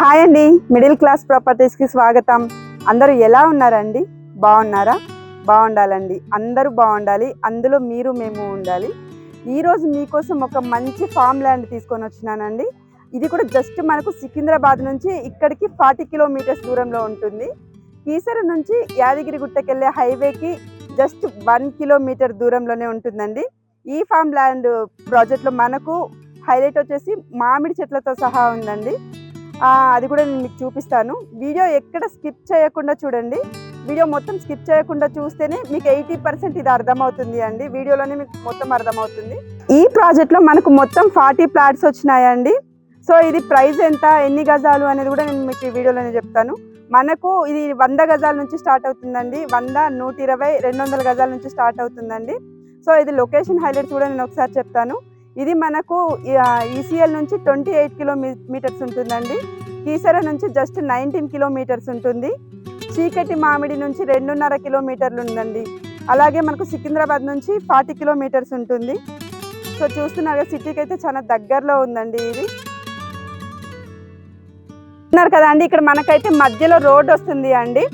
Hi అండి, middle class ప్రాపర్టీస్కి స్వాగతం. అందరూ ఎలా ఉన్నారండి? బాగున్నారా? బాగుండాలండి, అందరూ బాగుండాలి, అందులో మీరు మేము ఉండాలి. ఈరోజు మీకోసం ఒక మంచి ఫామ్ ల్యాండ్ తీసుకొని వచ్చినానండి. ఇది కూడా జస్ట్ మనకు సికింద్రాబాద్ నుంచి ఇక్కడికి 40 కిలోమీటర్స్ దూరంలో ఉంటుంది. కీసర నుంచి యాదగిరిగుట్టకెళ్ళే హైవేకి జస్ట్ 1 కిలోమీటర్ దూరంలోనే ఉంటుందండి. ఈ ఫామ్ ల్యాండ్ ప్రాజెక్ట్లో మనకు హైలైట్ వచ్చేసి మామిడి చెట్లతో సహా ఉందండి. అది కూడా నేను మీకు చూపిస్తాను. వీడియో ఎక్కడ స్కిప్ చేయకుండా చూడండి. వీడియో మొత్తం స్కిప్ చేయకుండా చూస్తేనే మీకు 80% ఇది అర్థమవుతుంది అండి. వీడియోలోనే మీకు మొత్తం అర్థమవుతుంది. ఈ ప్రాజెక్ట్లో మనకు మొత్తం 40 ప్లాట్స్ వచ్చినాయండి. సో ఇది ప్రైస్ ఎంత, ఎన్ని గజాలు అనేది కూడా నేను మీకు ఈ వీడియోలోనే చెప్తాను. మనకు ఇది 100 గజాల నుంచి స్టార్ట్ అవుతుందండి. 100, 120, 200 గజాల నుంచి స్టార్ట్ అవుతుందండి. సో ఇది లొకేషన్ హైలైట్స్ కూడా నేను ఒకసారి చెప్తాను. ఇది మనకు ఈసీఎల్ నుంచి 28 కిలోమీటర్స్ ఉంటుందండి. కీసర నుంచి జస్ట్ 19 కిలోమీటర్స్ ఉంటుంది. చీకటి మామిడి నుంచి 2.5 కిలోమీటర్లు ఉందండి. అలాగే మనకు సికింద్రాబాద్ నుంచి 40 కిలోమీటర్స్ ఉంటుంది. సో చూస్తున్నారు సిటీకి అయితే చాలా దగ్గరలో ఉందండి. ఇది ఉన్నారు కదా అండి, ఇక్కడ మనకైతే మధ్యలో రోడ్ వస్తుంది అండి.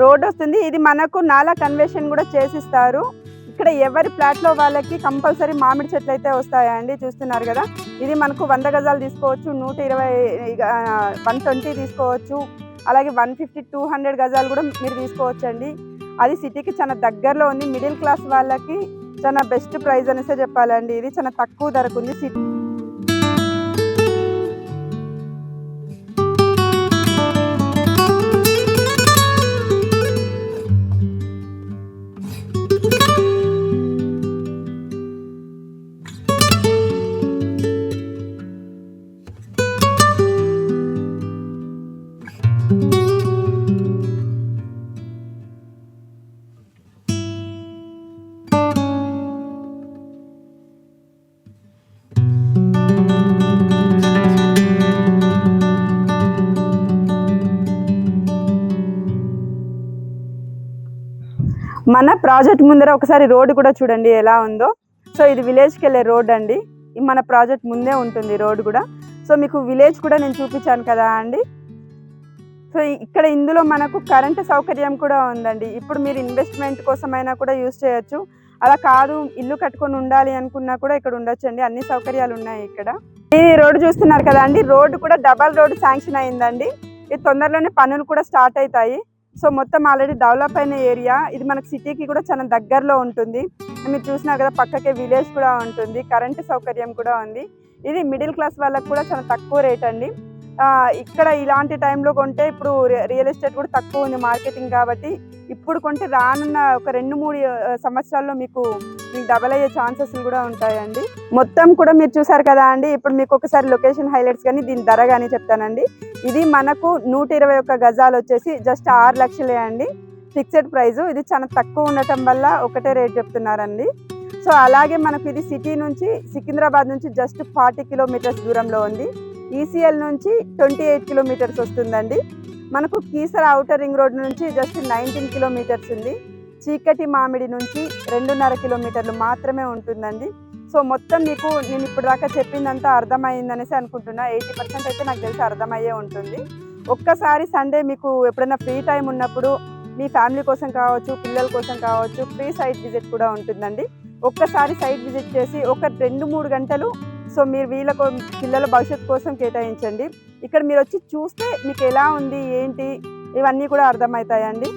రోడ్ వస్తుంది. ఇది మనకు నాలా కన్వర్షన్ కూడా చేసిస్తారు. ఇక్కడ ఎవరి ఫ్లాట్లో వాళ్ళకి కంపల్సరీ మామిడి చెట్లు అయితే వస్తాయండి. చూస్తున్నారు కదా, ఇది మనకు 100 గజాలు తీసుకోవచ్చు, 120, 120 తీసుకోవచ్చు, అలాగే 150, 200 గజాలు కూడా మీరు తీసుకోవచ్చు అండి. అది సిటీకి చాలా దగ్గరలో ఉంది. మిడిల్ క్లాస్ వాళ్ళకి చాలా బెస్ట్ ప్రైస్ అనేసే చెప్పాలండి. ఇది చాలా తక్కువ ధరకు ఉంది. సిటీ మన ప్రాజెక్ట్ ముందర ఒకసారి రోడ్ కూడా చూడండి ఎలా ఉందో. సో ఇది విలేజ్కి వెళ్ళే రోడ్ అండి. మన ప్రాజెక్ట్ ముందే ఉంటుంది రోడ్ కూడా. సో మీకు విలేజ్ కూడా నేను చూపించాను కదా అండి. సో ఇక్కడ ఇందులో మనకు కరెంటు సౌకర్యం కూడా ఉందండి. ఇప్పుడు మీరు ఇన్వెస్ట్మెంట్ కోసమైనా కూడా యూజ్ చేయొచ్చు. అలా కాదు ఇల్లు కట్టుకొని ఉండాలి అనుకున్నా కూడా ఇక్కడ ఉండొచ్చు అండి. అన్ని సౌకర్యాలు ఉన్నాయి ఇక్కడ. ఈ రోడ్డు చూస్తున్నారు కదా అండి, రోడ్డు కూడా డబల్ రోడ్ శాంక్షన్ అయిందండి. ఇది తొందరలోనే పనులు కూడా స్టార్ట్ అవుతాయి. సో మొత్తం ఆల్రెడీ డెవలప్ అయిన ఏరియా. ఇది మనకు సిటీకి కూడా చాలా దగ్గరలో ఉంటుంది. మీరు చూసినారు కదా, పక్కకే విలేజ్ కూడా ఉంటుంది, కరెంటు సౌకర్యం కూడా ఉంది. ఇది మిడిల్ క్లాస్ వాళ్ళకి కూడా చాలా తక్కువ రేట్ అండి. ఇక్కడ ఇలాంటి టైంలో కొంటే ఇప్పుడు రియల్ ఎస్టేట్ కూడా తక్కువ ఉంది మార్కెటింగ్ కాబట్టి, ఇప్పుడు కొంటే రానున్న ఒక 2-3 సంవత్సరాల్లో మీకు డబల్ అయ్యే ఛాన్సెస్ కూడా ఉంటాయండి. మొత్తం కూడా మీరు చూసారు కదా అండి. ఇప్పుడు మీకు ఒకసారి లొకేషన్ హైలైట్స్ కానీ దీని ధర కానీ చెప్తానండి. ఇది మనకు 121 గజాలు వచ్చేసి జస్ట్ 6 లక్షలే అండి. Fixed price. ఇది చాలా తక్కువ ఉండటం వల్ల ఒకటే రేట్ చెప్తున్నారండి. సో అలాగే మనకు ఇది సిటీ నుంచి సికింద్రాబాద్ నుంచి జస్ట్ 40 కిలోమీటర్స్ దూరంలో ఉంది. ఈసీఎల్ నుంచి 28 కిలోమీటర్స్ వస్తుందండి. మనకు కీసర ఔటర్ రింగ్ రోడ్ నుంచి జస్ట్ 19 కిలోమీటర్స్ ఉంది. చీకటి మామిడి నుంచి 2.5 కిలోమీటర్లు మాత్రమే ఉంటుందండి. సో మొత్తం మీకు నేను ఇప్పుడు దాకా చెప్పిందంతా అర్థమైందనేసి అనుకుంటున్నా. 80% అయితే నాకు తెలిసి అర్థమయ్యే ఉంటుంది. ఒక్కసారి సండే మీకు ఎప్పుడైనా ఫ్రీ టైం ఉన్నప్పుడు మీ ఫ్యామిలీ కోసం కావచ్చు, పిల్లల కోసం కావచ్చు, ఫ్రీ సైట్ విజిట్ కూడా ఉంటుందండి. ఒక్కసారి సైట్ విజిట్ చేసి ఒక 2-3 గంటలు సో మీరు వీళ్ళకు పిల్లల భవిష్యత్తు కోసం కేటాయించండి. ఇక్కడ మీరు వచ్చి చూస్తే మీకు ఎలా ఉంది ఏంటి ఇవన్నీ కూడా అర్థమవుతాయండి.